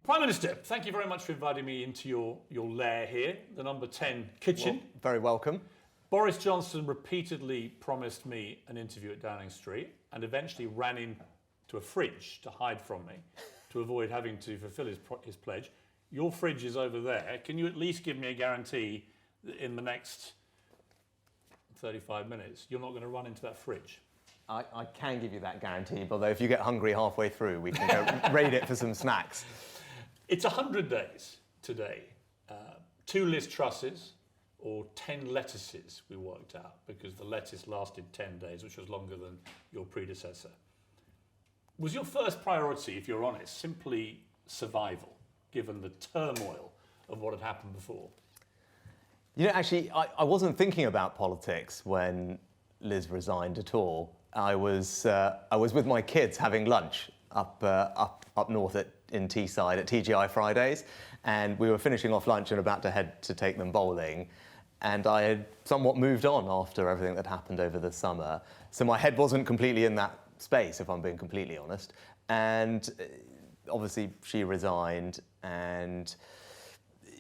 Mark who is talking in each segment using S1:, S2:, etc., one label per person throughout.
S1: Prime Minister, thank you very much for inviting me into your lair here, the number 10 kitchen.
S2: Well, very welcome.
S1: Boris Johnson repeatedly promised me an interview at Downing Street and eventually ran into a fridge to hide from me to avoid having to fulfil his pledge. Your fridge is over there. Can you at least give me a guarantee that in the next 35 minutes you're not going to run into that fridge?
S2: I can give you that guarantee, although if you get hungry halfway through, we can go raid it for some snacks.
S1: It's 100 days today. 2 Liz Trusses or 10 lettuces, we worked out, because the lettuce lasted 10 days, which was longer than your predecessor. Was your first priority, if you're honest, simply survival, given the turmoil of what had happened before?
S2: You know, actually, I wasn't thinking about politics when Liz resigned at all. I was with my kids having lunch up north in Teesside at TGI Fridays, and we were finishing off lunch and about to head to take them bowling. And I had somewhat moved on after everything that happened over the summer. So my head wasn't completely in that space, if I'm being completely honest. And obviously she resigned, and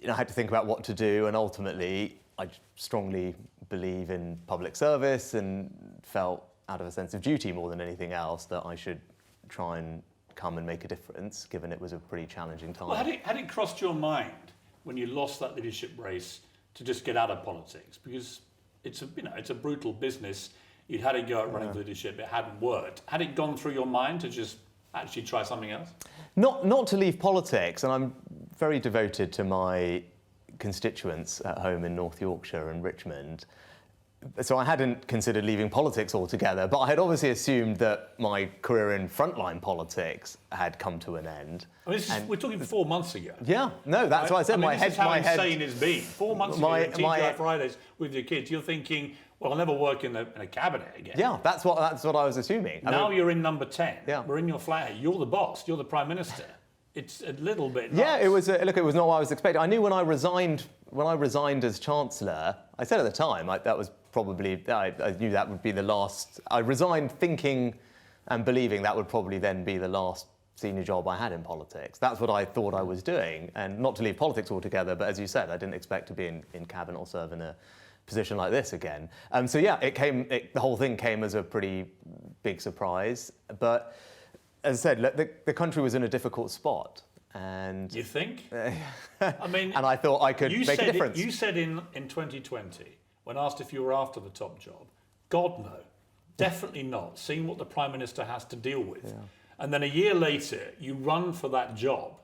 S2: I had to think about what to do. And ultimately, I strongly believe in public service and felt out of a sense of duty more than anything else that I should try and come and make a difference, given it was a pretty challenging time.
S1: Well, had it crossed your mind when you lost that leadership race to just get out of politics? Because it's a brutal business. You'd had a go at running for leadership, it hadn't worked. Had it gone through your mind to just actually try something else?
S2: Not to leave politics, and I'm very devoted to my constituents at home in North Yorkshire and Richmond. So I hadn't considered leaving politics altogether, but I had obviously assumed that my career in frontline politics had come to an end.
S1: I mean, we're talking 4 months ago.
S2: Yeah, no, that's what I said.
S1: This is how insane it's been. 4 months ago, at TGI Fridays with your kids, you're thinking, well, I'll never work in a cabinet again.
S2: Yeah, that's what I was assuming.
S1: Now you're in number 10.
S2: Yeah.
S1: We're in your flat. You're the boss. You're the Prime Minister. It's a little bit nuts.
S2: Yeah, it was not what I was expecting. I knew when I resigned as Chancellor, I said at the time, that was probably, I knew that would be the last. I resigned thinking and believing that would probably then be the last senior job I had in politics. That's what I thought I was doing. And not to leave politics altogether, but as you said, I didn't expect to be in cabinet or serve in a position like this again. So yeah, the whole thing came as a pretty big surprise. But as I said, the country was in a difficult spot. And
S1: you think? I mean,
S2: and I thought I could make a difference.
S1: You said in 2020, when asked if you were after the top job, God no, definitely not, seeing what the Prime Minister has to deal with. Yeah. And then a year later, you run for that job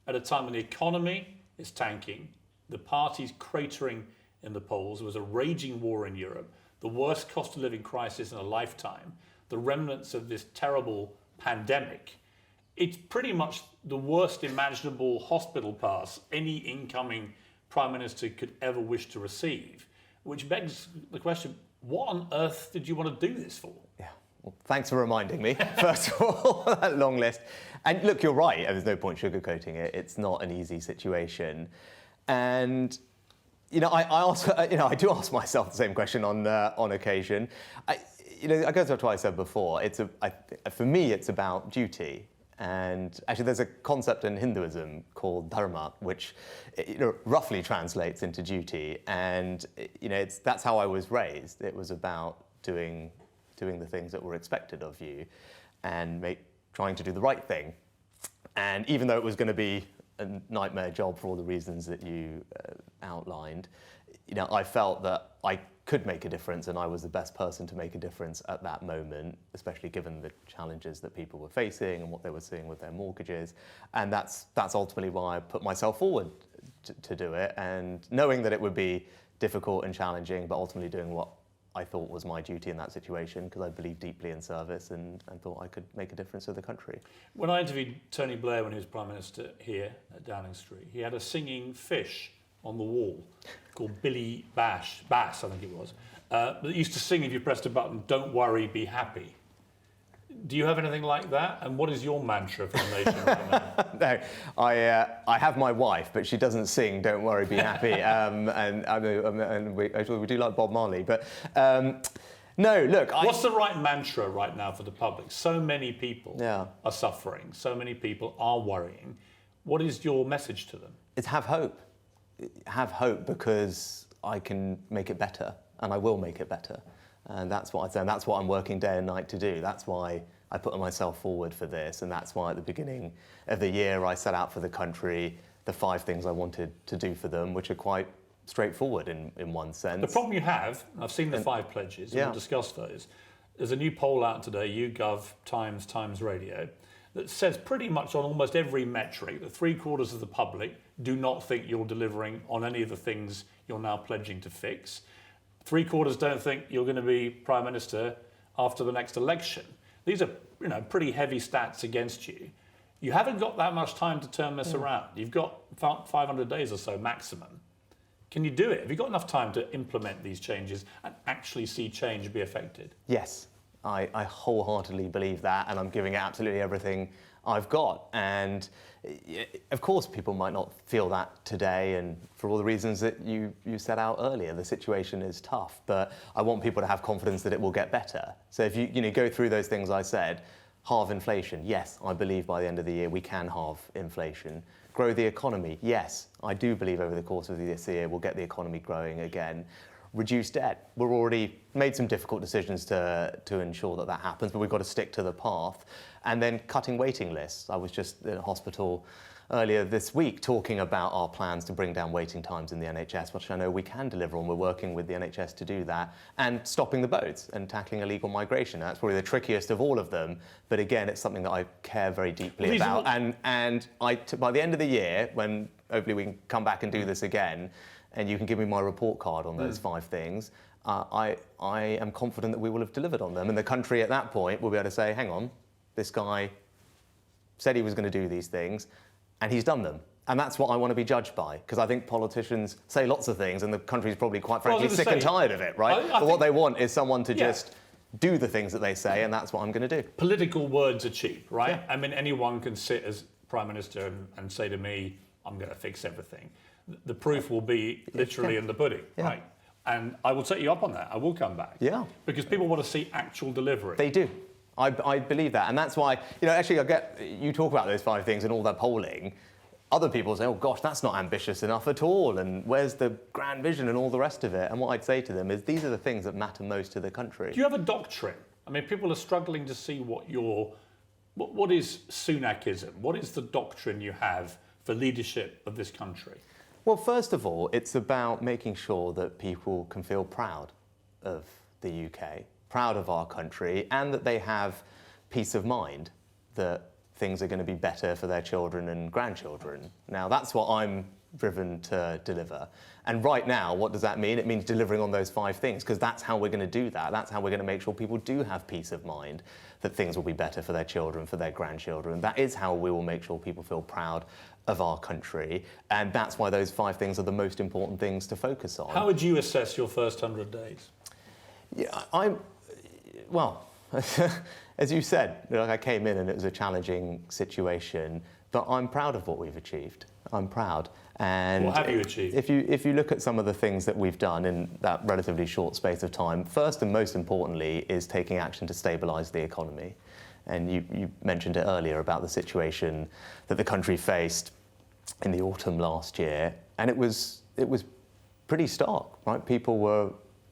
S1: at a time when the economy is tanking, the party's cratering in the polls, there was a raging war in Europe, the worst cost of living crisis in a lifetime, the remnants of this terrible pandemic. It's pretty much the worst imaginable hospital pass any incoming Prime Minister could ever wish to receive, which begs the question, what on earth did you want to do this for?
S2: Yeah, well, thanks for reminding me, first of all, that long list. And look, you're right, there's no point sugarcoating it. It's not an easy situation. And, I do ask myself the same question on occasion. I go to what I said before, for me, it's about duty. And actually, there's a concept in Hinduism called dharma, which roughly translates into duty. And that's how I was raised. It was about doing the things that were expected of you, and trying to do the right thing. And even though it was going to be a nightmare job for all the reasons that you outlined, I felt that I could make a difference, and I was the best person to make a difference at that moment, especially given the challenges that people were facing and what they were seeing with their mortgages. And that's ultimately why I put myself forward to do it, and knowing that it would be difficult and challenging, but ultimately doing what I thought was my duty in that situation, because I believed deeply in service and thought I could make a difference to the country.
S1: When I interviewed Tony Blair when he was Prime Minister here at Downing Street, he had a singing fish on the wall called Billy Bass, I think it was, that used to sing if you pressed a button, "Don't worry, be happy." Do you have anything like that? And what is your mantra for the nation right now?
S2: No, I have my wife, but she doesn't sing "Don't worry, be happy." And we do like Bob Marley, but no. Look,
S1: what's the right mantra right now for the public? So many people are suffering. So many people are worrying. What is your message to them?
S2: It's have hope. Have hope, because I can make it better, and I will make it better. And that's what I say, and that's what I'm working day and night to do. That's why I put myself forward for this, and that's why at the beginning of the year I set out for the country the 5 things I wanted to do for them, which are quite straightforward in one sense.
S1: The problem you have, I've seen the 5 pledges, and we'll discuss those. There's a new poll out today, YouGov Times Radio, that says pretty much on almost every metric that 3/4 of the public do not think you're delivering on any of the things you're now pledging to fix. 3/4 don't think you're going to be Prime Minister after the next election. These are, pretty heavy stats against you. You haven't got that much time to turn this around. You've got 500 days or so maximum. Can you do it? Have you got enough time to implement these changes and actually see change be affected?
S2: Yes, I wholeheartedly believe that, and I'm giving it absolutely everything I've got. And of course, people might not feel that today, and for all the reasons that you set out earlier, the situation is tough. But I want people to have confidence that it will get better. So if you go through those things I said, halve inflation. Yes, I believe by the end of the year we can halve inflation. Grow the economy. Yes, I do believe over the course of this year we'll get the economy growing again. Reduce debt. We've already made some difficult decisions to ensure that happens, but we've got to stick to the path. And then cutting waiting lists. I was just in a hospital earlier this week talking about our plans to bring down waiting times in the NHS, which I know we can deliver on. We're working with the NHS to do that, and stopping the boats and tackling illegal migration. That's probably the trickiest of all of them, but again, it's something that I care very deeply about. And by the end of the year, when hopefully we can come back and do this again, and you can give me my report card on those 5 things, I am confident that we will have delivered on them. And the country at that point will be able to say, hang on, this guy said he was going to do these things, and he's done them. And that's what I want to be judged by, because I think politicians say lots of things, and the country's probably quite frankly sick and tired of it, right? But what they want is someone to just do the things that they say, and that's what I'm going to do.
S1: Political words are cheap, right? Yeah. I mean, anyone can sit as Prime Minister and say to me, I'm going to fix everything. The proof will be literally in the pudding, right? And I will set you up on that. I will come back.
S2: Yeah.
S1: Because people want to see actual delivery.
S2: They do. I believe that. And that's why, actually you talk about those 5 things and all that polling. Other people say, oh gosh, that's not ambitious enough at all. And where's the grand vision and all the rest of it? And what I'd say to them is these are the things that matter most to the country.
S1: Do you have a doctrine? I mean, people are struggling to see what is Sunakism? What is the doctrine you have for leadership of this country?
S2: Well, first of all, it's about making sure that people can feel proud of the UK, proud of our country, and that they have peace of mind that things are going to be better for their children and grandchildren. Now, that's what I'm driven to deliver. And right now, what does that mean? It means delivering on those 5 things, because that's how we're going to do that. That's how we're going to make sure people do have peace of mind, that things will be better for their children, for their grandchildren. That is how we will make sure people feel proud of our country. And that's why those 5 things are the most important things to focus on.
S1: How would you assess your first 100 days?
S2: Yeah, well, as you said, I came in and it was a challenging situation, but I'm proud of what we've achieved. I'm proud. And
S1: what have you achieved?
S2: If you look at some of the things that we've done in that relatively short space of time, first and most importantly is taking action to stabilise the economy. And you mentioned it earlier about the situation that the country faced in the autumn last year, and it was pretty stark, right? People were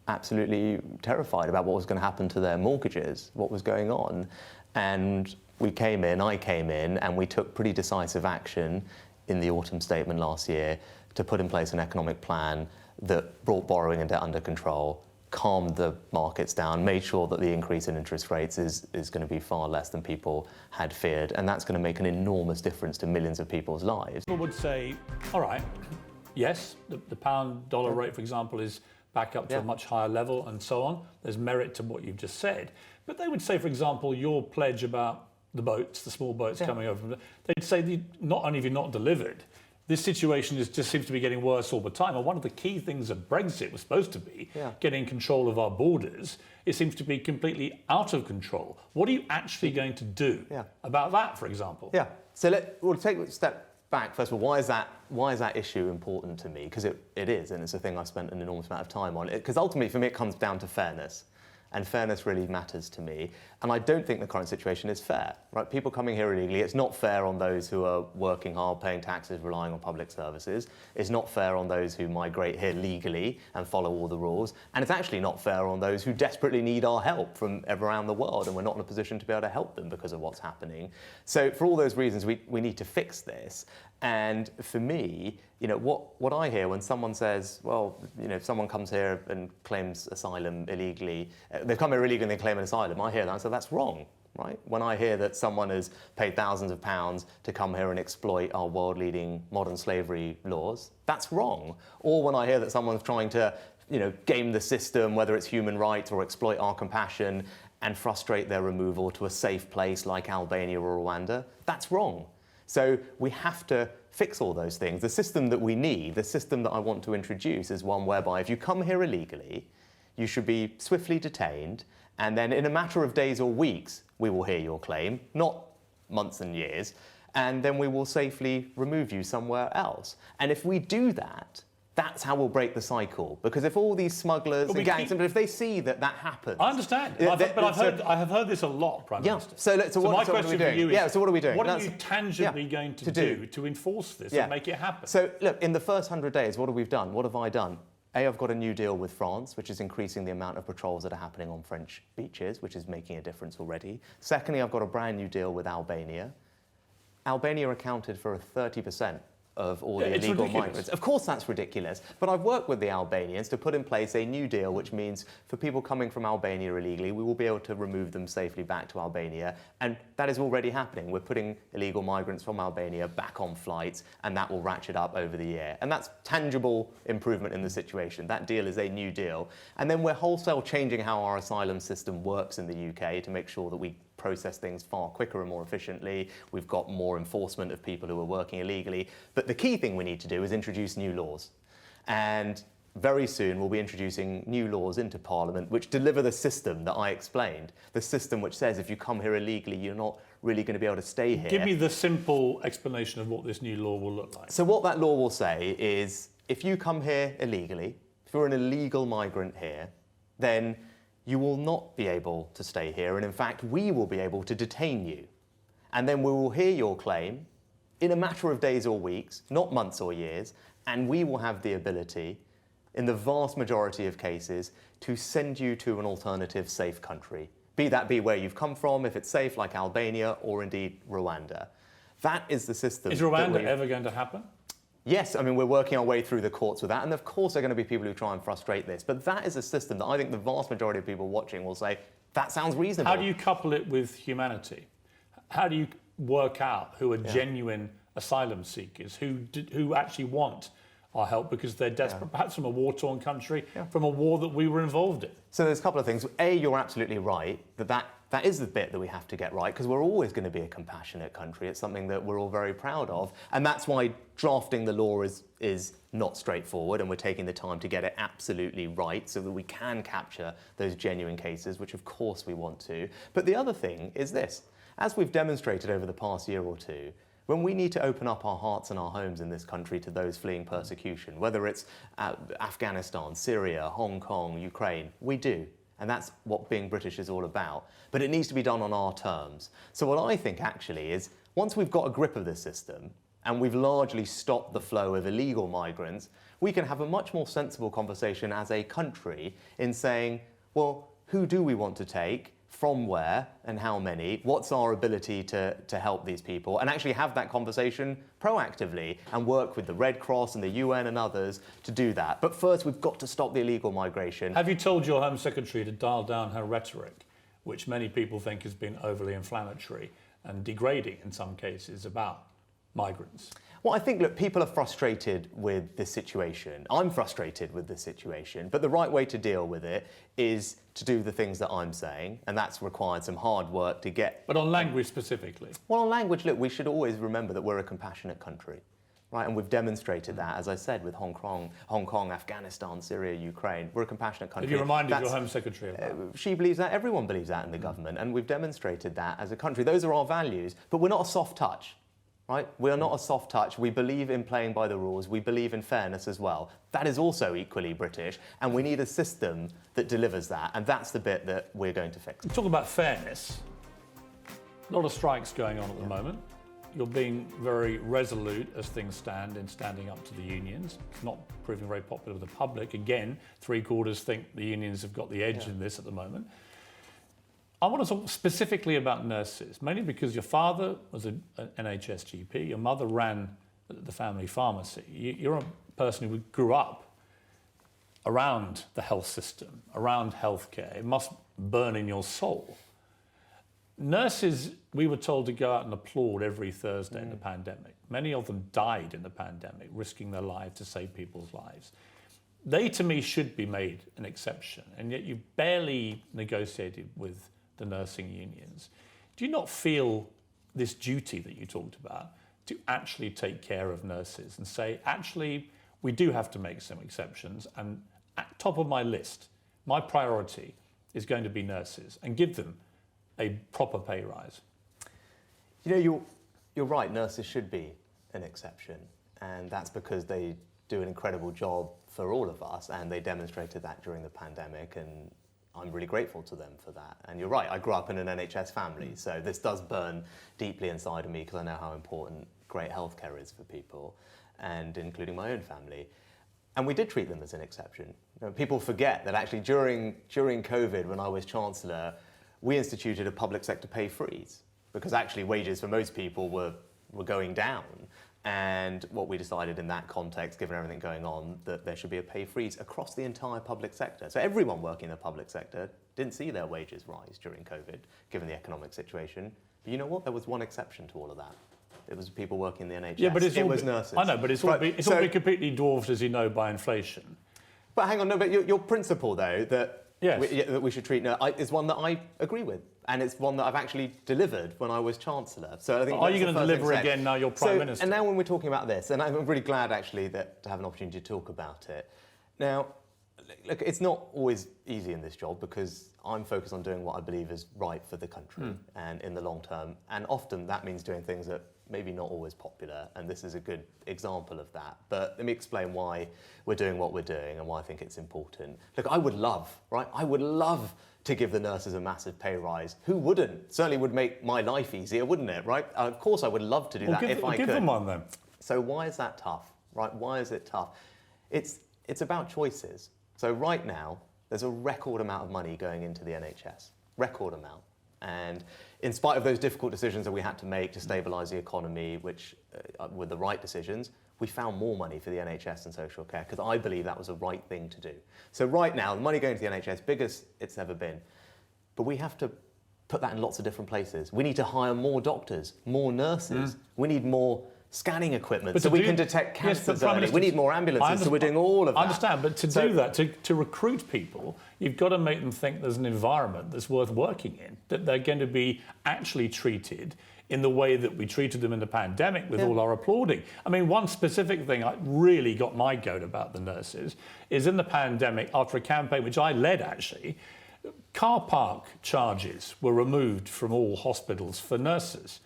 S2: absolutely terrified about what was going to happen to their mortgages, what was going on. And I came in, and we took pretty decisive action in the autumn statement last year to put in place an economic plan that brought borrowing and debt under control, calmed the markets down, made sure that the increase in interest rates is going to be far less than people had feared, and that's going to make an enormous difference to millions of people's lives.
S1: People would say, all right, yes, the pound-dollar rate, for example, is back up to a much higher level and so on. There's merit to what you've just said. But they would say, for example, your pledge about the boats, the small boats coming over, they'd say not only have you not delivered, this situation just seems to be getting worse all the time. And one of the key things of Brexit was supposed to be getting control of our borders. It seems to be completely out of control. What are you actually going to do about that, for example?
S2: Yeah. So we'll take a step back. First of all, why is that issue important to me? Because it is, and it's a thing I've spent an enormous amount of time on. Because ultimately, for me, it comes down to fairness. and fairness really matters to me. And I don't think the current situation is fair, right? People coming here illegally, it's not fair on those who are working hard, paying taxes, relying on public services. It's not fair on those who migrate here legally and follow all the rules. And it's actually not fair on those who desperately need our help from around the world, and we're not in a position to be able to help them because of what's happening. So for all those reasons, we need to fix this. And for me, what I hear when someone says, well, if someone comes here and claims asylum illegally, they've come here illegally and they claim an asylum, I hear that and say that's wrong, right? When I hear that someone has paid thousands of pounds to come here and exploit our world-leading modern slavery laws, that's wrong. Or when I hear that someone's trying to, game the system, whether it's human rights or exploit our compassion and frustrate their removal to a safe place like Albania or Rwanda, that's wrong. So we have to fix all those things. The system that we need, the system that I want to introduce, is one whereby if you come here illegally, you should be swiftly detained, and then in a matter of days or weeks, we will hear your claim, not months and years, and then we will safely remove you somewhere else. And if we do that, that's how we'll break the cycle. Because if all these smugglers and gangs, if they see that happens...
S1: I understand. I have heard this a lot, Prime Minister.
S2: So my question for you is... so what are we doing?
S1: What are you tangibly going to do to enforce this and make it happen?
S2: So, look, in the first 100 days, what have we done? What have I done? I've got a new deal with France, which is increasing the amount of patrols that are happening on French beaches, which is making a difference already. Secondly, I've got a brand new deal with Albania. Albania accounted for 30% of all the illegal migrants. Of course that's ridiculous, but I've worked with the Albanians to put in place a new deal which means for people coming from Albania illegally, we will be able to remove them safely back to Albania, and that is already happening. We're putting illegal migrants from Albania back on flights, and that will ratchet up over the year. And that's tangible improvement in the situation. That deal is a new deal. And then we're wholesale changing how our asylum system works in the UK to make sure that we process things far quicker and more efficiently. We've got more enforcement of people who are working illegally. But the key thing we need to do is introduce new laws. And very soon we'll be introducing new laws into Parliament which deliver the system that I explained. The system which says if you come here illegally, you're not really going to be able to stay here.
S1: Give me the simple explanation of what this new law will look like.
S2: So what that law will say is if you come here illegally, if you're an illegal migrant here, then you will not be able to stay here, and in fact, we will be able to detain you. And then we will hear your claim in a matter of days or weeks, not months or years, and we will have the ability, in the vast majority of cases, to send you to an alternative safe country. Be that where you've come from, if it's safe, like Albania, or indeed Rwanda. That is the system.
S1: Is Rwanda ever going to happen?
S2: Yes, I mean, we're working our way through the courts with that, and of course there are going to be people who try and frustrate this, but that is a system that I think the vast majority of people watching will say, that sounds reasonable.
S1: How do you couple it with humanity? How do you work out who are genuine asylum seekers, who actually want our help because they're desperate, perhaps from a war-torn country, from a war that we were involved in? So
S2: there's a couple of things. A, you're absolutely right that is the bit that we have to get right, because we're always going to be a compassionate country. It's something that we're all very proud of, and that's why drafting the law is not straightforward, and we're taking the time to get it absolutely right so that we can capture those genuine cases, which of course we want to. But the other thing is this. As we've demonstrated over the past year or two, when we need to open up our hearts and our homes in this country to those fleeing persecution, whether it's Afghanistan, Syria, Hong Kong, Ukraine, we do. And that's what being British is all about. But it needs to be done on our terms. So what I think actually is, once we've got a grip of this system, and we've largely stopped the flow of illegal migrants, we can have a much more sensible conversation as a country in saying, well, who do we want to take? From where and how many, what's our ability to help these people, and actually have that conversation proactively and work with the Red Cross and the UN and others to do that. But first, we've got to stop the illegal migration.
S1: Have you told your Home Secretary to dial down her rhetoric, which many people think has been overly inflammatory and degrading in some cases about migrants?
S2: Well, I think, look, people are frustrated with this situation. I'm frustrated with this situation, but the right way to deal with it is to do the things that I'm saying, and that's required some hard work to get...
S1: But on language specifically?
S2: Well, on language, look, we should always remember that we're a compassionate country, right? And we've demonstrated that, as I said, with Hong Kong, Afghanistan, Syria, Ukraine. We're a compassionate country.
S1: Have you reminded your Home Secretary of that?
S2: She believes that. Everyone believes that in the government, and we've demonstrated that as a country. Those are our values, but we're not a soft touch. right? We are not a soft touch. We believe in playing by the rules. We believe in fairness as well. That is also equally British, and we need a system that delivers that, and that's the bit that we're going to fix.
S1: Talk about fairness. A lot of strikes going on at the moment. You're being very resolute as things stand in standing up to the unions. It's not proving very popular with the public. Again, 3/4 think the unions have got the edge in this at the moment. I want to talk specifically about nurses, mainly because your father was an NHS GP, your mother ran the family pharmacy. You're a person who grew up around the health system, around healthcare. It must burn in your soul. Nurses, we were told to go out and applaud every Thursday in the pandemic. Many of them died in the pandemic, risking their lives to save people's lives. They, to me, should be made an exception, and yet you've barely negotiated with the nursing unions. Do you not feel this duty that you talked about to actually take care of nurses and say, actually, we do have to make some exceptions, and at top of my list, my priority is going to be nurses, and give them a proper pay rise?
S2: You know, you're right, nurses should be an exception, and that's because they do an incredible job for all of us, and they demonstrated that during the pandemic, and I'm really grateful to them for that. And you're right, I grew up in an NHS family, so this does burn deeply inside of me because I know how important great healthcare is for people, and including my own family. And we did treat them as an exception. You know, people forget that actually during COVID, when I was Chancellor, we instituted a public sector pay freeze because actually wages for most people were going down. And what we decided in that context, given everything going on, that there should be a pay freeze across the entire public sector. So everyone working in the public sector didn't see their wages rise during COVID, given the economic situation. But you know what? There was one exception to all of that. It was people working in the NHS.
S1: Yeah, but
S2: it was nurses.
S1: I know, but it's all been completely dwarfed, as you know, by inflation.
S2: But hang on, no, but your principle, though, that that we should treat is one that I agree with, and it's one that I've actually delivered when I was Chancellor. So I think.
S1: Are you going to deliver again now you're Prime Minister?
S2: And now when we're talking about this, and I'm really glad actually to have an opportunity to talk about it. Now, look, it's not always easy in this job because I'm focused on doing what I believe is right for the country and in the long term, and often that means doing things that maybe not always popular, and this is a good example of that. But let me explain why we're doing what we're doing and why I think it's important. Look, I would love to give the nurses a massive pay rise. Who wouldn't? Certainly would make my life easier, wouldn't it, right? Of course I would love to do that if I could.
S1: Give them one then.
S2: So why is that tough, right? Why is it tough? It's about choices. So right now, there's a record amount of money going into the NHS. Record amount. And in spite of those difficult decisions that we had to make to stabilise the economy, which were the right decisions, we found more money for the NHS and social care because I believe that was the right thing to do. So right now, the money going to the NHS, biggest it's ever been. But we have to put that in lots of different places. We need to hire more doctors, more nurses. We need more scanning equipment so we can detect cancers early. We need more ambulances, so we're doing all of that.
S1: I understand, but to do that, to recruit people, you've got to make them think there's an environment that's worth working in, that they're going to be actually treated in the way that we treated them in the pandemic with all our applauding. I mean, one specific thing that really got my goat about the nurses is in the pandemic, after a campaign which I led actually, car park charges were removed from all hospitals for nurses.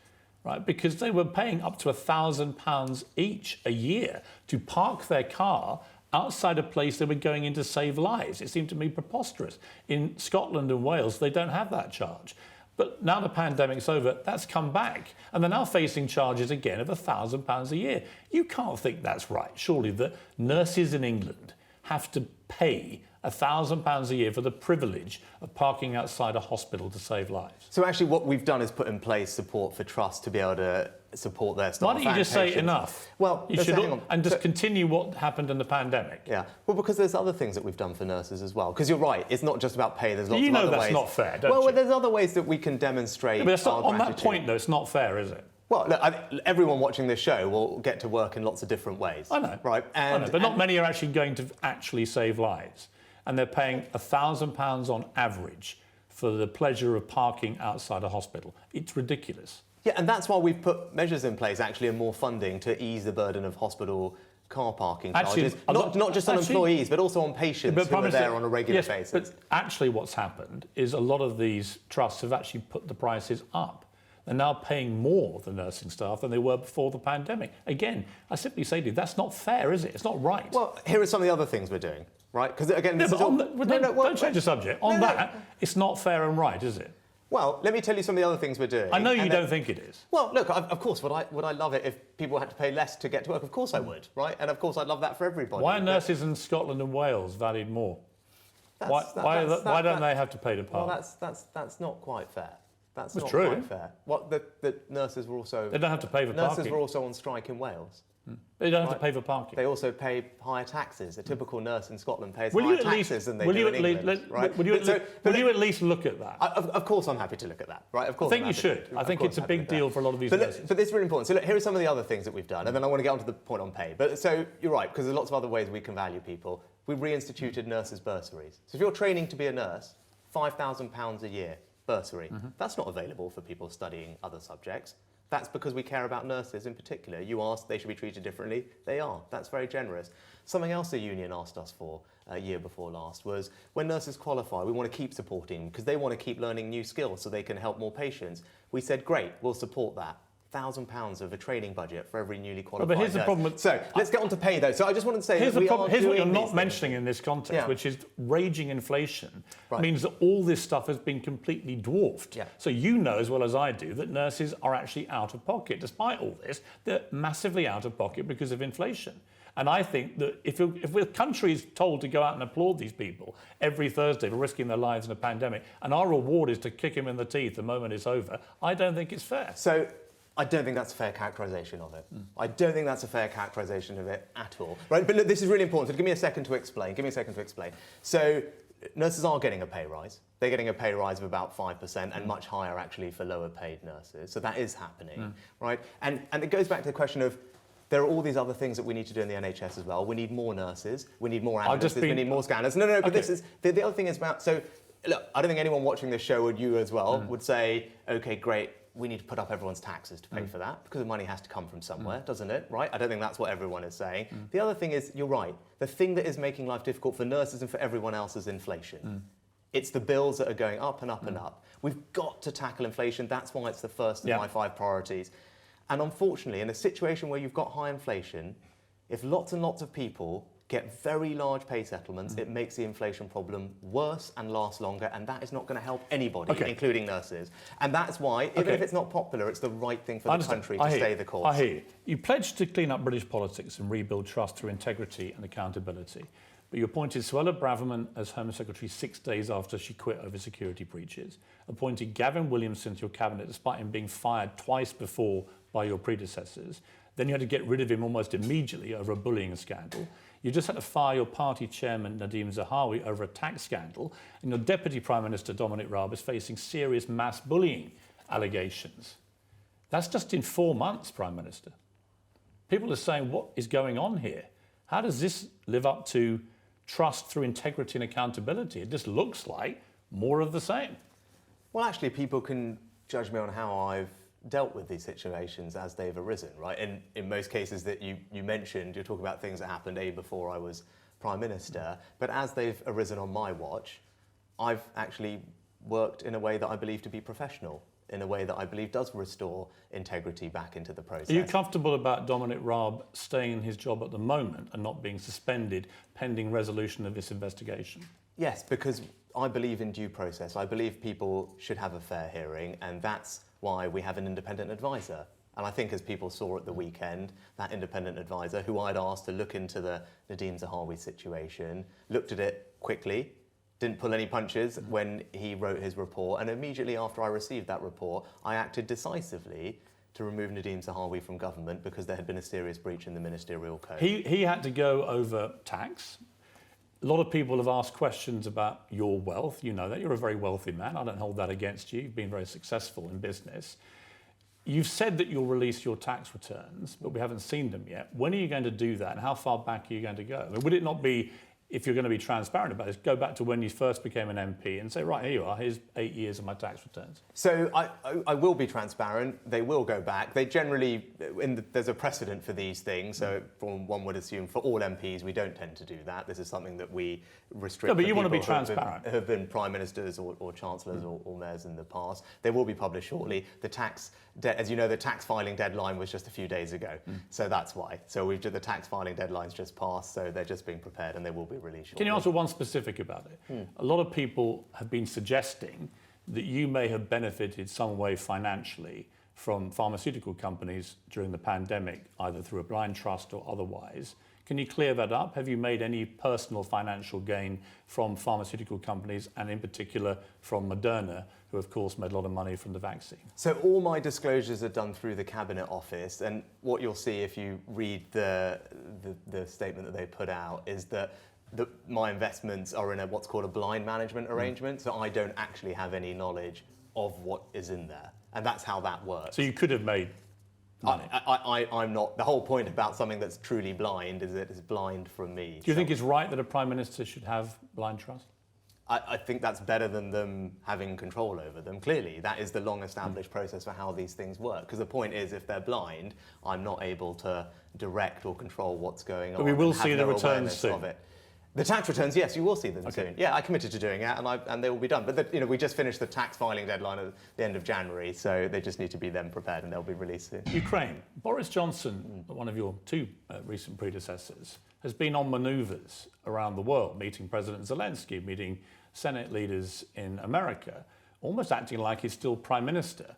S1: Right, because they were paying up to £1,000 each a year to park their car outside a place they were going in to save lives. It seemed to me preposterous. In Scotland and Wales, they don't have that charge. But now the pandemic's over, that's come back. And they're now facing charges again of £1,000 a year. You can't think that's right. Surely the nurses in England have to pay £1,000 a year for the privilege of parking outside a hospital to save lives.
S2: So actually what we've done is put in place support for Truss to be able to support their staff.
S1: Why don't you just say enough?
S2: Well,
S1: you should, and just continue what happened in the pandemic.
S2: Yeah, well, because there's other things that we've done for nurses as well. Because you're right, it's not just about pay, there's lots of other ways.
S1: You know that's not fair, don't you?
S2: Well, there's other ways that we can demonstrate our gratitude.
S1: On that point, though, it's not fair, is it?
S2: Well, look, everyone watching this show will get to work in lots of different ways.
S1: I know.
S2: Right?
S1: I know, but not many are actually going to actually save lives. And they're paying £1,000 on average for the pleasure of parking outside a hospital. It's ridiculous.
S2: Yeah, and that's why we've put measures in place, actually, and more funding to ease the burden of hospital car parking charges. Not just on employees, but also on patients who are there on a regular basis.
S1: But actually what's happened is a lot of these trusts have actually put the prices up. they're now paying more, the nursing staff, than they were before the pandemic. Again, I simply say to you, that's not fair, is it? It's not right.
S2: Well, here are some of the other things we're doing, right? Because again, this is all...
S1: Don't change the subject. On that, it's not fair and right, is it?
S2: Well, let me tell you some of the other things we're doing.
S1: I know you don't think it is.
S2: Well, look, of course, would I love it if people had to pay less to get to work? Of course I would, right? And of course I'd love that for everybody.
S1: Why are nurses in Scotland and Wales valued more? Why don't they have to pay to park?
S2: Well, that's not quite fair. That's not
S1: true.
S2: quite fair. What the nurses were also...
S1: They don't have to pay for parking.
S2: Nurses were also on strike in Wales.
S1: They don't have to pay for parking.
S2: They also pay higher taxes. A typical nurse in Scotland pays higher taxes than they do in England. Right?
S1: Will you at least look at that?
S2: Of course I'm happy to look at that. Right? Of course
S1: I think you should. I think it's a big deal for a lot of these nurses.
S2: But this is really important. So look, here are some of the other things that we've done, and then I want to get onto the point on pay. But so you're right, because there's lots of other ways we can value people. We've reinstituted nurses' bursaries. So if you're training to be a nurse, £5,000 a year bursary. That's not available for people studying other subjects. That's because we care about nurses in particular. You asked they should be treated differently. They are. That's very generous. Something else the union asked us for a year before last was when nurses qualify, we want to keep supporting because they want to keep learning new skills so they can help more patients. We said, great, we'll support that. £1,000 of a training budget for every newly qualified
S1: But here's
S2: nurse.
S1: the problem.
S2: So let's get on to pay though. So I just want to say
S1: here's
S2: that
S1: here's what you're not mentioning in this context, which is raging inflation means that all this stuff has been completely dwarfed. So you know as well as I do that nurses are actually out of pocket. Despite all this, they're massively out of pocket because of inflation. And I think that if the country is told to go out and applaud these people every Thursday for risking their lives in a pandemic, and our reward is to kick him in the teeth the moment it's over, I don't think it's fair.
S2: So I don't think that's a fair characterisation of it. I don't think that's a fair characterisation of it at all. Right? But look, this is really important. So give me a second to explain. So nurses are getting a pay rise. They're getting a pay rise of about 5% and much higher actually for lower paid nurses. So that is happening, right? And it goes back to the question of there are all these other things that we need to do in the NHS as well. We need more nurses. We need more ambulances. We need more scanners. No, but this is... The other thing is about... So, look, I don't think anyone watching this show, or you as well, would say, OK, great, we need to put up everyone's taxes to pay for that, because the money has to come from somewhere, doesn't it? Right? I don't think that's what everyone is saying. The other thing is, you're right, the thing that is making life difficult for nurses and for everyone else is inflation. It's the bills that are going up and up and up. We've got to tackle inflation. That's why it's the first of my 5 priorities. And unfortunately, in a situation where you've got high inflation, if lots and lots of people get very large pay settlements, it makes the inflation problem worse and last longer, and that is not going to help anybody, including nurses. And that's why, even if it's not popular, it's the right thing for the country to stay the course.
S1: I hear you. You pledged to clean up British politics and rebuild trust through integrity and accountability. But you appointed Suella Braverman as Home Secretary 6 days after she quit over security breaches, appointed Gavin Williamson to your cabinet despite him being fired twice before by your predecessors. Then you had to get rid of him almost immediately over a bullying scandal. You just had to fire your party chairman, Nadhim Zahawi, over a tax scandal. And your Deputy Prime Minister, Dominic Raab, is facing serious mass bullying allegations. That's just in 4 months, Prime Minister. People are saying, what is going on here? How does this live up to trust through integrity and accountability? It just looks like more of the same.
S2: Well, actually, people can judge me on how I've dealt with these situations as they've arisen, right? In most cases that you mentioned, you're talking about things that happened before I was Prime Minister, but as they've arisen on my watch, I've actually worked in a way that I believe to be professional, in a way that I believe does restore integrity back into the process.
S1: Are you comfortable about Dominic Raab staying in his job at the moment and not being suspended pending resolution of this investigation?
S2: Yes, because I believe in due process. I believe people should have a fair hearing, and that's why we have an independent advisor. And I think as people saw at the weekend, that independent advisor, who I'd asked to look into the Nadhim Zahawi situation, looked at it quickly, didn't pull any punches when he wrote his report, and immediately after I received that report, I acted decisively to remove Nadhim Zahawi from government because there had been a serious breach in the ministerial code.
S1: He had to go over tax. A lot of people have asked questions about your wealth. You know that. You're a very wealthy man. I don't hold that against you. You've been very successful in business. You've said that you'll release your tax returns, but we haven't seen them yet. When are you going to do that, and how far back are you going to go? I mean, would it not be if you're going to be transparent about this, go back to when you first became an MP and say, right, here you are, here's 8 years of my tax returns.
S2: So I will be transparent. They will go back. They generally, there's a precedent for these things. So one would assume for all MPs, we don't tend to do that. This is something that we restrict.
S1: No, but you want to be
S2: people
S1: transparent.
S2: Have been prime ministers or chancellors or mayors in the past. They will be published shortly. The tax, as you know, the tax filing deadline was just a few days ago. So that's why. So the tax filing deadline's just passed. So they're just being prepared and they will be released shortly.
S1: Can you answer one specific about it? A lot of people have been suggesting that you may have benefited some way financially from pharmaceutical companies during the pandemic, either through a blind trust or otherwise. Can you clear that up? Have you made any personal financial gain from pharmaceutical companies, and in particular from Moderna, who of course made a lot of money from the vaccine?
S2: So all my disclosures are done through the Cabinet Office, and what you'll see if you read the statement that they put out is that my investments are in what's called a blind management arrangement, so I don't actually have any knowledge of what is in there, and that's how that works.
S1: So you could have made money.
S2: I'm not. The whole point about something that's truly blind is that it's blind from me.
S1: Do you think it's right that a Prime Minister should have blind trust?
S2: I think that's better than them having control over them. Clearly, that is the long-established process for how these things work. Because the point is, if they're blind, I'm not able to direct or control what's going on.
S1: But we will
S2: and have
S1: see the
S2: no
S1: returns
S2: awareness
S1: soon.
S2: of it. The tax returns, yes, you will see them soon. Yeah, I committed to doing it, and they will be done. But we just finished the tax filing deadline at the end of January, so they just need to be then prepared, and they'll be released soon.
S1: Ukraine. Boris Johnson, one of your two recent predecessors, has been on manoeuvres around the world, meeting President Zelensky, meeting Senate leaders in America, almost acting like he's still Prime Minister.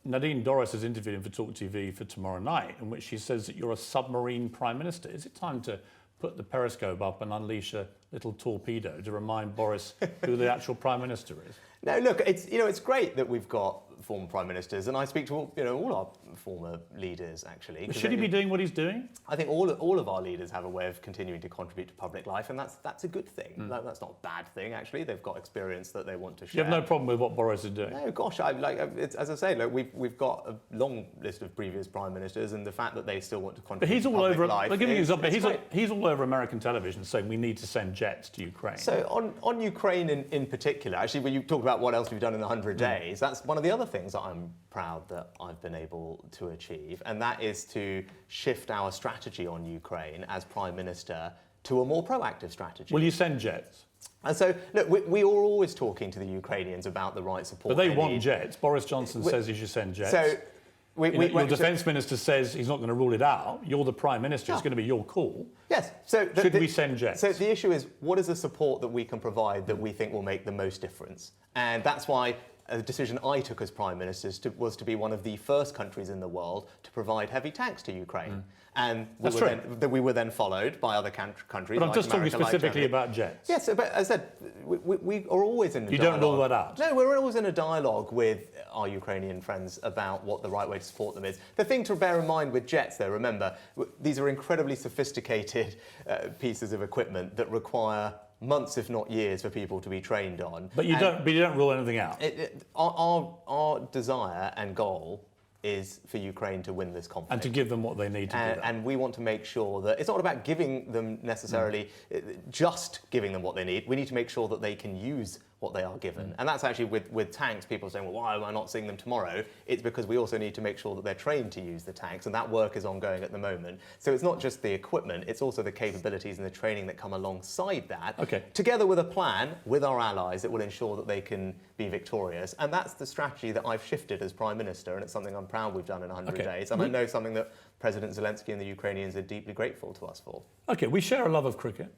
S1: Nadine Dorries has interviewed him for TalkTV for tomorrow night, in which she says that you're a submarine Prime Minister. Is it time to put the periscope up and unleash a little torpedo to remind Boris who the actual Prime Minister is?
S2: No, look, it's great that we've got former prime ministers, and I speak to all our former leaders actually.
S1: But should he be doing what he's doing?
S2: I think all of our leaders have a way of continuing to contribute to public life, and that's a good thing. That's not a bad thing actually. They've got experience that they want to share.
S1: You have no problem with what Boris is doing?
S2: No, gosh, as I say, look, we've got a long list of previous prime ministers, and the fact that they still want to contribute.
S1: But he's
S2: to
S1: all
S2: public
S1: over.
S2: life.
S1: I'll give you an example. He's all over American television saying we need to send jets to Ukraine.
S2: So on Ukraine in particular, actually, when you talk about what else we've done in 100 days, that's one of the other things that I'm proud that I've been able to achieve, and that is to shift our strategy on Ukraine as Prime Minister to a more proactive strategy.
S1: Will you send jets?
S2: And so, look, we are always talking to the Ukrainians about the right support.
S1: But they want jets. Boris Johnson says you should send jets.
S2: So,
S1: your defence minister says he's not going to rule it out. You're the Prime Minister. It's going to be your call.
S2: Yes. So
S1: should we send jets?
S2: So the issue is, what is the support that we can provide that we think will make the most difference? And that's why a decision I took as Prime Minister was to be one of the first countries in the world to provide heavy tanks to Ukraine. And we were then followed by other countries.
S1: But I'm just talking specifically about jets.
S2: Yes, but as I said, we are always in a dialogue.
S1: You don't rule that out?
S2: No, we're always in a dialogue with our Ukrainian friends about what the right way to support them is. The thing to bear in mind with jets, though, remember, these are incredibly sophisticated pieces of equipment that require months, if not years, for people to be trained on.
S1: But you don't rule anything out.
S2: Our desire and goal is for Ukraine to win this conflict.
S1: And to give them what they need to do that.
S2: And we want to make sure that it's not about giving them necessarily, just giving them what they need. We need to make sure that they can use what they are given. And that's actually with tanks, people saying, well, why am I not seeing them tomorrow? It's because we also need to make sure that they're trained to use the tanks, and that work is ongoing at the moment. So it's not just the equipment, it's also the capabilities and the training that come alongside that, together with a plan with our allies that will ensure that they can be victorious. And that's the strategy that I've shifted as Prime Minister, and it's something I'm proud we've done in 100 days. And I know something that President Zelensky and the Ukrainians are deeply grateful to us for.
S1: Okay, we share a love of cricket.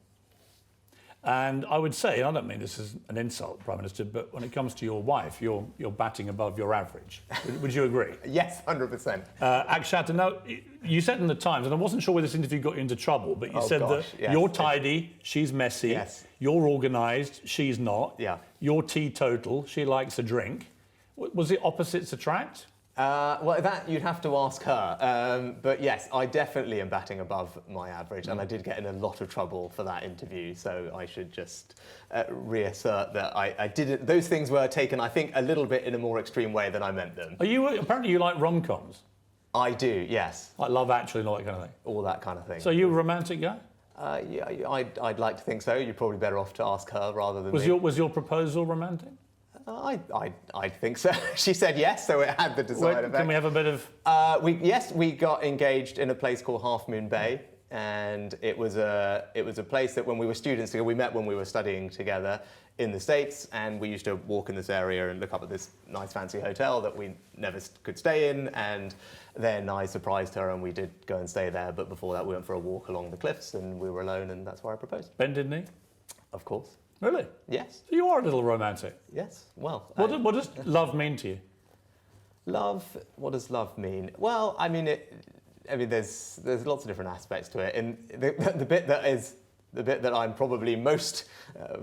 S1: And I would say, and I don't mean this as an insult, Prime Minister, but when it comes to your wife, you're batting above your average. Would you agree?
S2: Yes, 100%.
S1: Akshat, now, you said in the Times, and I wasn't sure whether this interview got you into trouble, but you said that you're tidy, she's messy, you're organised, she's not, you're teetotal, she likes a drink. Was it opposites attract?
S2: Well, that you'd have to ask her. But yes, I definitely am batting above my average, and I did get in a lot of trouble for that interview. So I should just reassert that I didn't. Those things were taken, I think, a little bit in a more extreme way than I meant them.
S1: Apparently you like rom-coms?
S2: I do, yes.
S1: Like Love Actually and all that kind of thing?
S2: All that kind of thing.
S1: So you're a romantic guy?
S2: Yeah, I'd like to think so. You're probably better off to ask her rather than
S1: Was
S2: me.
S1: was your proposal romantic?
S2: I think so. She said yes, so it had the desired effect.
S1: Can we have a bit of...
S2: We got engaged in a place called Half Moon Bay, and it was a place that when we were students together, we met when we were studying together in the States, and we used to walk in this area and look up at this nice fancy hotel that we never could stay in, and then I surprised her and we did go and stay there, but before that we went for a walk along the cliffs and we were alone, and that's where I proposed.
S1: Bended knee?
S2: Of course.
S1: Really?
S2: Yes.
S1: So you are a little romantic.
S2: Yes. Well.
S1: What does love mean to you?
S2: Love. What does love mean? Well, I mean, there's lots of different aspects to it, and the bit that I'm probably most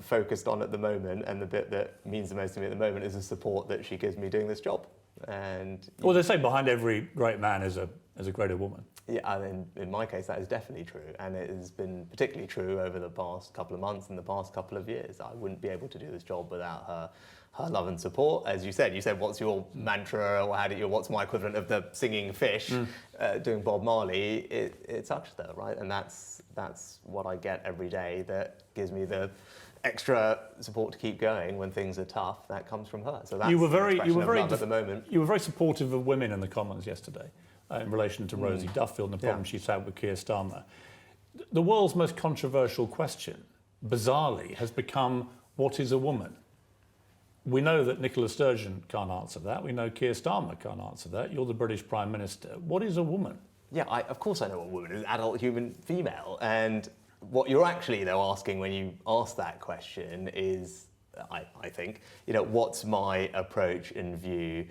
S2: focused on at the moment, and the bit that means the most to me at the moment, is the support that she gives me doing this job. And
S1: well, they say behind every great man is a greater woman.
S2: Yeah, and in my case, that is definitely true, and it has been particularly true over the past couple of months and the past couple of years. I wouldn't be able to do this job without her love and support. As you said, what's your mantra, or what's my equivalent of the singing fish, doing Bob Marley? It touched her, right? And that's what I get every day that gives me the extra support to keep going when things are tough. That comes from her. So that's love at the moment.
S1: You were very supportive of women in the Commons yesterday in relation to Rosie Duffield and the problem she's had with Keir Starmer. The world's most controversial question, bizarrely, has become, what is a woman? We know that Nicola Sturgeon can't answer that. We know Keir Starmer can't answer that. You're the British Prime Minister. What is a woman? Yeah,
S2: of course I know what a woman is, an adult human female. And what you're actually, though, asking when you ask that question is, I think, what's my approach and view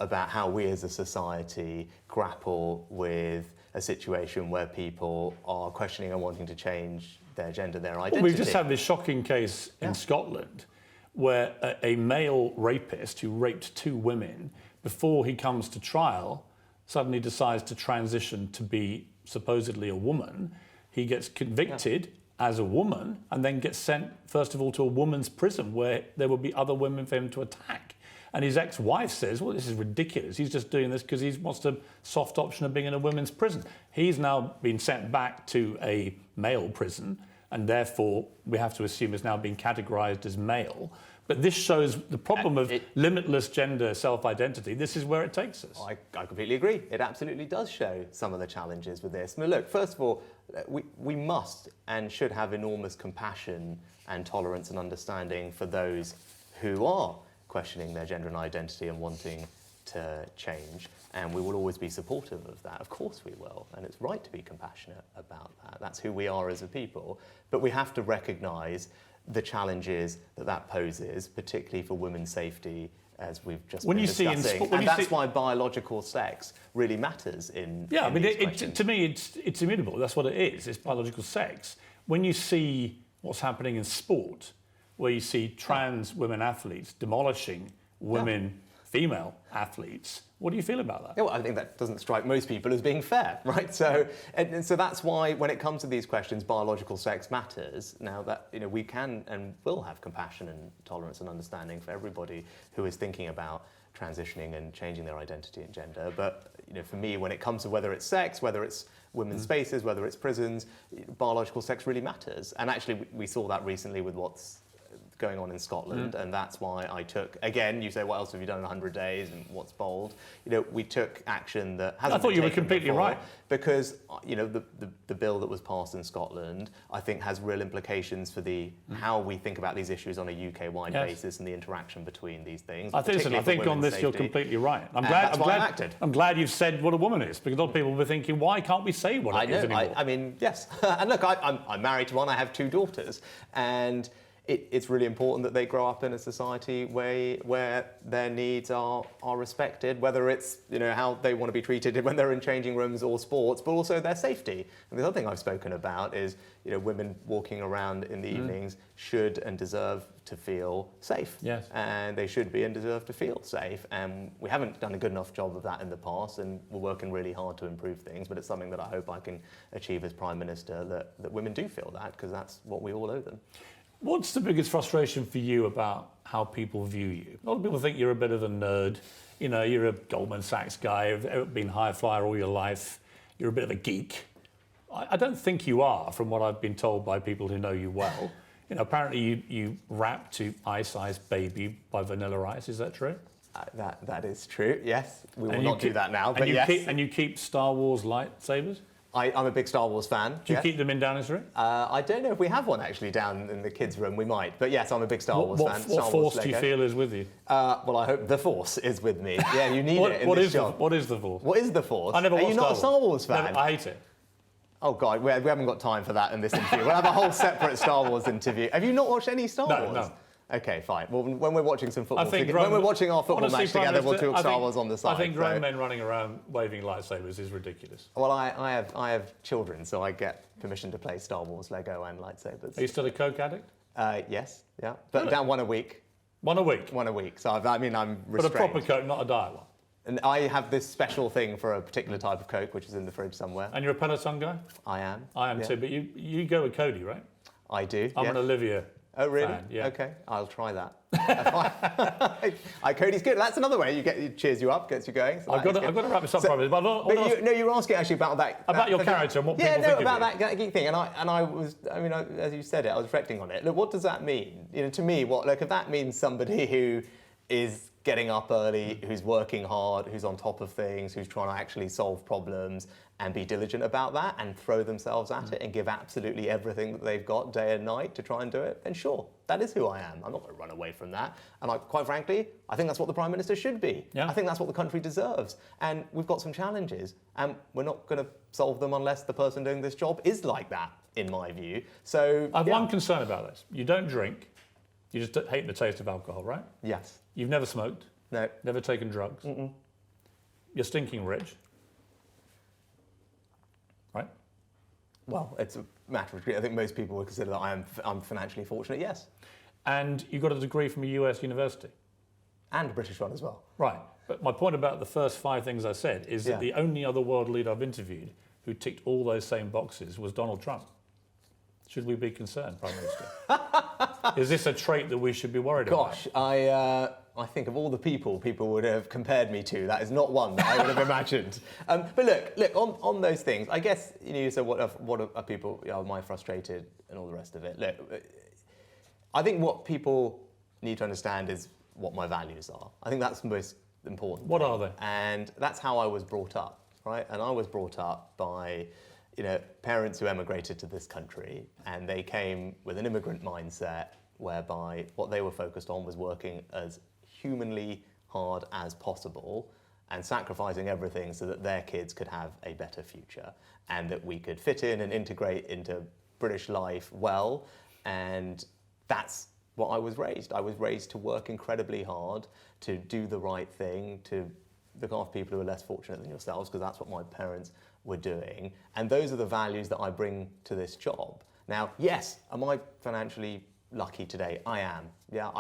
S2: about how we as a society grapple with a situation where people are questioning and wanting to change their gender, their identity.
S1: Well, we've just had this shocking case in Scotland where a male rapist who raped 2 women, before he comes to trial, suddenly decides to transition to be supposedly a woman. He gets convicted as a woman and then gets sent, first of all, to a woman's prison where there will be other women for him to attack. And his ex-wife says, well, this is ridiculous. He's just doing this because he wants the soft option of being in a women's prison. He's now been sent back to a male prison, and therefore we have to assume is now being categorised as male. But this shows the problem of limitless gender self-identity. This is where it takes us.
S2: I completely agree. It absolutely does show some of the challenges with this. I mean, look, first of all, we must and should have enormous compassion and tolerance and understanding for those who are questioning their gender and identity and wanting to change, and we will always be supportive of that. Of course we will, and it's right to be compassionate about that. That's who we are as a people. But we have to recognise the challenges that poses, particularly for women's safety, as we've just been discussing. And that's why biological sex really matters in
S1: Yeah, I mean,
S2: questions.
S1: to me, it's immutable. That's what it is. It's biological sex. When you see what's happening in sport, where you see trans women athletes demolishing women, female athletes, what do you feel about that?
S2: Yeah, well, I think that doesn't strike most people as being fair, right? So, and so that's why when it comes to these questions, biological sex matters. Now that we can and will have compassion and tolerance and understanding for everybody who is thinking about transitioning and changing their identity and gender. But for me, when it comes to whether it's sex, whether it's women's spaces, whether it's prisons, biological sex really matters. And actually, we saw that recently with what's going on in Scotland, and that's why I took, again, you say, what else have you done in 100 days and what's bold? We took action that hasn't
S1: I thought
S2: been
S1: you were
S2: taken
S1: completely
S2: before,
S1: right.
S2: Because, the bill that was passed in Scotland, I think has real implications for how we think about these issues on a UK-wide basis and the interaction between these things.
S1: I think on this you're completely right. I'm glad you've said what a woman is, because a lot of people will be thinking, why can't we say what it is anymore?
S2: I mean, yes. And look, I'm married to one, I have 2 daughters, and it's really important that they grow up in a society where their needs are respected, whether it's how they want to be treated when they're in changing rooms or sports, but also their safety. And the other thing I've spoken about is women walking around in the evenings should and deserve to feel safe.
S1: Yes.
S2: And they should be and deserve to feel safe. And we haven't done a good enough job of that in the past, and we're working really hard to improve things, but it's something that I hope I can achieve as Prime Minister, that women do feel that, because that's what we all owe them.
S1: What's the biggest frustration for you about how people view you? A lot of people think you're a bit of a nerd. You're a Goldman Sachs guy, you've been high flyer all your life. You're a bit of a geek. I don't think you are, from what I've been told by people who know you well. Apparently you rap to Ice Ice Baby by Vanilla Ice. Is that true?
S2: That is true, yes. We will not do that now, but yes.
S1: And you keep Star Wars lightsabers?
S2: I'm a big Star Wars fan.
S1: Do you keep them in Downing's room?
S2: I don't know if we have one actually down in the kids' room. We might, but yes, I'm a big Star Wars fan.
S1: What force do you feel is with you?
S2: Well, I hope the Force is with me. Yeah, you need it in this job.
S1: What is the Force?
S2: What is the Force?
S1: I never watched
S2: Are you not a Star Wars fan?
S1: No, I hate it.
S2: Oh God, we haven't got time for that in this interview. We'll have a whole separate Star Wars interview. Have you not watched any Star Wars?
S1: No.
S2: Okay, fine. Well, when we're watching some football, when we're watching our football
S1: honestly,
S2: match together, we'll talk Star Wars on the side.
S1: I think grown men running around waving lightsabers is ridiculous.
S2: Well, I have children, so I get permission to play Star Wars, Lego, and lightsabers.
S1: Are you still a Coke addict?
S2: Yes, yeah, but down one a week.
S1: One a week?
S2: One a week. So I'm restrained.
S1: But a proper Coke, not a diet one.
S2: And I have this special thing for a particular type of Coke, which is in the fridge somewhere.
S1: And you're a Peloton guy?
S2: I am.
S1: I am too, but you go with Cody, right?
S2: I do.
S1: I'm an Olivia.
S2: Oh really?
S1: Fan, yeah.
S2: Okay, I'll try that. Cody's good. That's another way it cheers you up, gets you going. So
S1: I've got to wrap this up properly.
S2: But you were asking actually about that.
S1: About your character and what people think of you.
S2: Yeah, about that geek thing. And as you said it, I was reflecting on it. Look, what does that mean? To me, if that means somebody who is getting up early, who's working hard, who's on top of things, who's trying to actually solve problems and be diligent about that and throw themselves at it and give absolutely everything that they've got day and night to try and do it, then sure, that is who I am. I'm not going to run away from that. And quite frankly, I think that's what the Prime Minister should be. Yeah. I think that's what the country deserves. And we've got some challenges, and we're not going to solve them unless the person doing this job is like that, in my view. So
S1: I have one concern about this. You don't drink. You just hate the taste of alcohol, right?
S2: Yes.
S1: You've never smoked?
S2: No.
S1: Never taken drugs? Mm-mm. You're stinking rich? Right?
S2: Well, it's a matter of degree. I think most people would consider that I'm financially fortunate, yes.
S1: And you got a degree from a US university?
S2: And a British one as well.
S1: Right. But my point about the first 5 things I said is that the only other world leader I've interviewed who ticked all those same boxes was Donald Trump. Should we be concerned, Prime Minister? Is this a trait that we should be worried about?
S2: Gosh, I think of all the people would have compared me to, that is not one that I would have imagined. But look, on those things, I guess, so what are people, am I frustrated and all the rest of it? Look, I think what people need to understand is what my values are. I think that's the most important.
S1: What are they?
S2: And that's how I was brought up, right? And I was brought up by parents who emigrated to this country, and they came with an immigrant mindset whereby what they were focused on was working as humanly hard as possible and sacrificing everything so that their kids could have a better future and that we could fit in and integrate into British life well. And that's what I was raised. I was raised to work incredibly hard, to do the right thing, to look after people who are less fortunate than yourselves, because that's what my parents were doing. And those are the values that I bring to this job. Now, yes, am I financially lucky today? I am. Yeah,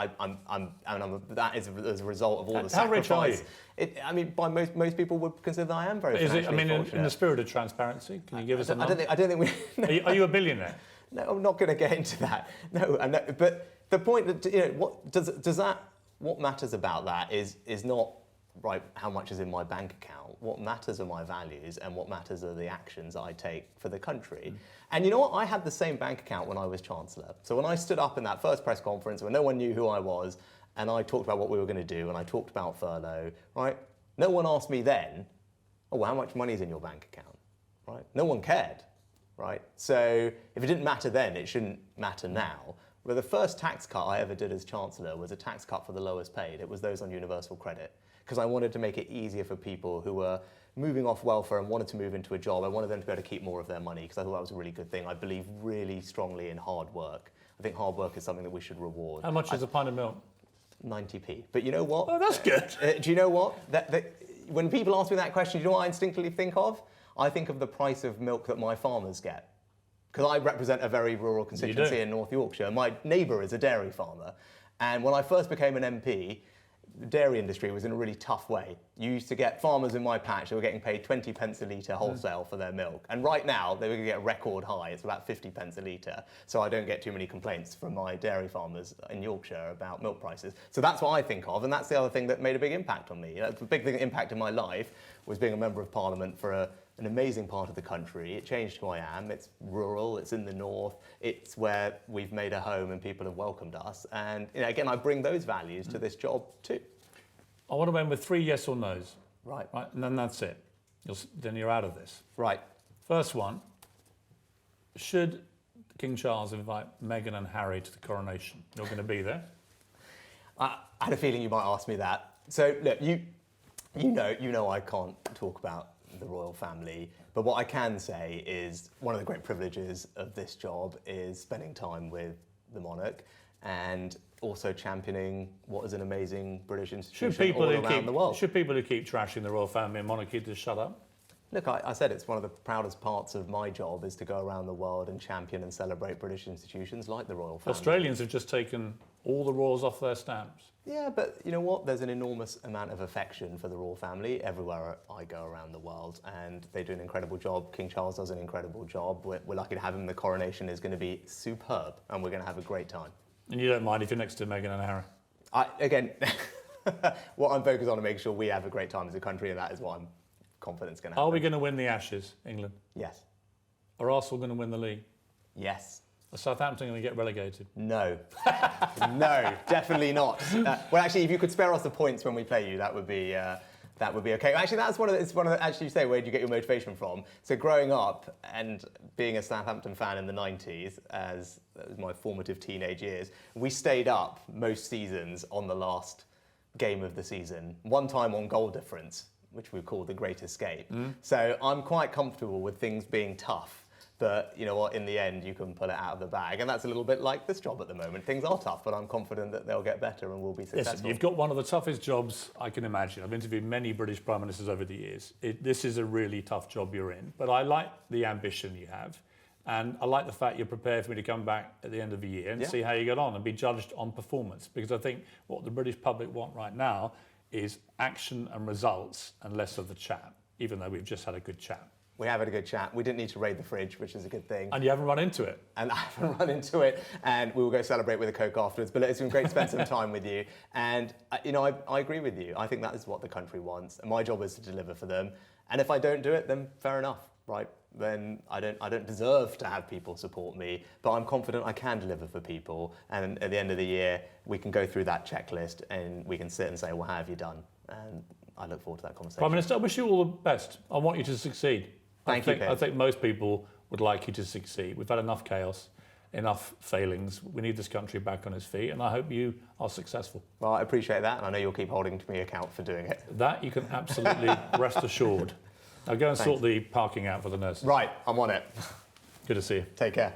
S2: that is as a result of all the sacrifice.
S1: How rich are you?
S2: I mean, by most people would consider that I am very financially fortunate.
S1: In the spirit of transparency, can you give us a number?
S2: I don't think we...
S1: No. Are you a billionaire?
S2: No, I'm not going to get into that. No, but the point that, what matters about that is not, right, how much is in my bank account. What matters are my values, and what matters are the actions I take for the country. And you know what? I had the same bank account when I was Chancellor. So when I stood up in that first press conference where no one knew who I was, and I talked about what we were going to do, and I talked about furlough, right? No one asked me then, oh, well, how much money is in your bank account, right? No one cared, right? So if it didn't matter then, it shouldn't matter now. Well, the first tax cut I ever did as Chancellor was a tax cut for the lowest paid. It was those on universal credit, because I wanted to make it easier for people who were moving off welfare and wanted to move into a job. I wanted them to be able to keep more of their money, because I thought that was a really good thing. I believe really strongly in hard work. I think hard work is something that we should reward.
S1: How much is a pint of milk?
S2: 90p. But you know what?
S1: Oh, that's good.
S2: Do you know what? When people ask me that question, do you know what I instinctively think of? I think of the price of milk that my farmers get. Because I represent a very rural constituency in North Yorkshire. My neighbour is a dairy farmer. And when I first became an MP, the dairy industry was in a really tough way. You used to get farmers in my patch who were getting paid 20 pence a litre wholesale for their milk. And right now, they were going to get a record high. It's about 50 pence a litre. So I don't get too many complaints from my dairy farmers in Yorkshire about milk prices. So that's what I think of. And that's the other thing that made a big impact on me. The big thing that impacted my life was being a member of Parliament for a an amazing part of the country. It changed who I am. It's rural, it's in the north, it's where we've made a home and people have welcomed us. And again, I bring those values to this job too.
S1: I want to end with 3 yes or no's.
S2: Right.
S1: Right, and then that's it. Then you're out of this.
S2: Right.
S1: First one, should King Charles invite Meghan and Harry to the coronation? You're going to be there?
S2: I had a feeling you might ask me that. So look, you know I can't talk about the royal family, but what I can say is one of the great privileges of this job is spending time with the monarch and also championing what is an amazing British institution all around the world.
S1: Should people who keep trashing the royal family and monarchy just shut up?
S2: Look, I said it's one of the proudest parts of my job is to go around the world and champion and celebrate British institutions like the royal family.
S1: Australians have just taken all the royals off their stamps.
S2: Yeah, but you know what? There's an enormous amount of affection for the royal family everywhere I go around the world, and they do an incredible job. King Charles does an incredible job. We're lucky to have him. The coronation is going to be superb, and we're going to have a great time.
S1: And you don't mind if you're next to Meghan and Harry?
S2: Again, what I'm focused on is making sure we have a great time as a country, and that is what I'm confident is going to happen.
S1: Are we going to win the Ashes, England?
S2: Yes.
S1: Are Arsenal going to win the league?
S2: Yes.
S1: Are Southampton going to get relegated?
S2: No. No, definitely not. Well, actually, if you could spare us the points when we play you, that would be okay. Actually, that's one of the. Actually, you say, where did you get your motivation from? So, growing up and being a Southampton fan in the 90s, as that was my formative teenage years, we stayed up most seasons on the last game of the season. One time on goal difference, which we call the Great Escape. So, I'm quite comfortable with things being tough. But you know what, in the end, you can pull it out of the bag. And that's a little bit like this job at the moment. Things are tough, but I'm confident that they'll get better and we'll be successful.
S1: Listen, you've got one of the toughest jobs I can imagine. I've interviewed many British Prime Ministers over the years. This is a really tough job you're in. But I like the ambition you have. And I like the fact you're prepared for me to come back at the end of the year and see how you get on and be judged on performance. Because I think what the British public want right now is action and results and less of the chat, even though we've just had a good chat.
S2: We have had a good chat. We didn't need to raid the fridge, which is a good thing.
S1: And you haven't run into it.
S2: And I haven't run into it. And we will go celebrate with a Coke afterwards. But it's been great to spend some time with you. And, I agree with you. I think that is what the country wants. And my job is to deliver for them. And if I don't do it, then fair enough, right? Then I don't deserve to have people support me. But I'm confident I can deliver for people. And at the end of the year, we can go through that checklist and we can sit and say, well, how have you done? And I look forward to that conversation.
S1: Prime Minister, I wish you all the best. I want you to succeed. I think most people would like you to succeed. We've had enough chaos, enough failings. We need this country back on its feet, and I hope you are successful.
S2: Well, I appreciate that, and I know you'll keep holding to me account for doing it.
S1: That you can absolutely rest assured. Now go and sort the parking out for the nurses.
S2: Right, I'm on it.
S1: Good to see you.
S2: Take care.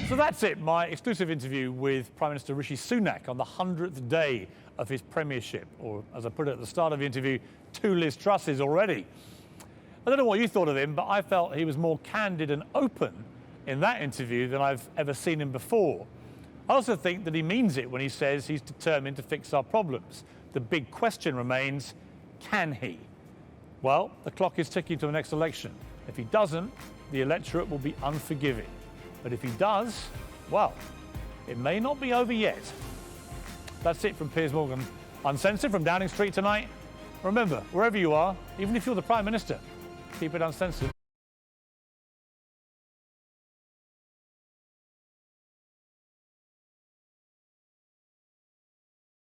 S1: So that's it, my exclusive interview with Prime Minister Rishi Sunak on the 100th day of his premiership, or as I put it at the start of the interview, 2 Liz Trusses already. I don't know what you thought of him, but I felt he was more candid and open in that interview than I've ever seen him before. I also think that he means it when he says he's determined to fix our problems. The big question remains, can he? Well, the clock is ticking to the next election. If he doesn't, the electorate will be unforgiving. But if he does, well, it may not be over yet. That's it from Piers Morgan Uncensored from Downing Street tonight. Remember, wherever you are, even if you're the Prime Minister, keep it uncensored.